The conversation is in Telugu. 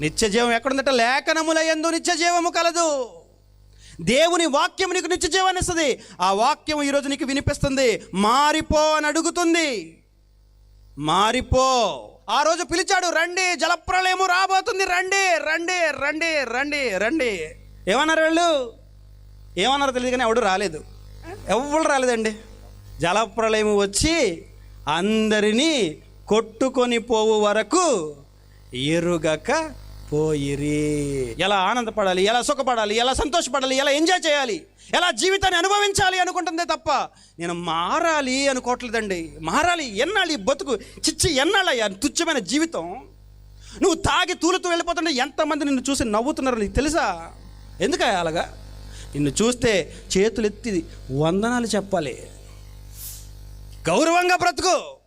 నిత్య జీవం ఎక్కడుందట? లేఖనములయందు నిత్య జీవము కలదు. దేవుని వాక్యం నీకు నిత్య జీవాన్ని ఇస్తుంది. ఆ వాక్యం ఈరోజు నీకు వినిపిస్తుంది. మారిపో అని అడుగుతుంది. మారిపో. ఆ రోజు పిలిచాడు, రండి జలప్రళయము రాబోతుంది, రండి రండి రండి రండి రండి. ఏమన్నారు వాళ్ళు? ఏమన్నారో తెలియదు కానీ ఎవడు రాలేదు. ఎవరు రాలేదండి. జలప్రళయము వచ్చి అందరినీ కొట్టుకొని పోవు వరకు ఎరుగక పోయిరి. ఎలా ఆనందపడాలి, ఎలా సుఖపడాలి, ఎలా సంతోషపడాలి, ఎలా ఎంజాయ్ చేయాలి, ఎలా జీవితాన్ని అనుభవించాలి అనుకుంటుందే తప్ప నేను మారాలి అనుకోవట్లేదండి. మారాలి ఎన్నాళ్ళు? ఈ బతుకు చిచ్చి ఎన్నాళ్ళయ్యా తుచ్చమైన జీవితం. నువ్వు తాగి తూలుతూ వెళ్ళిపోతుంటే ఎంతమంది నిన్ను చూసి నవ్వుతున్నారు నీకు తెలుసా? ఎందుక అలాగా? నిన్ను చూస్తే చేతులెత్తి వందనాలు చెప్పాలి. గౌరవంగా బ్రతుకు.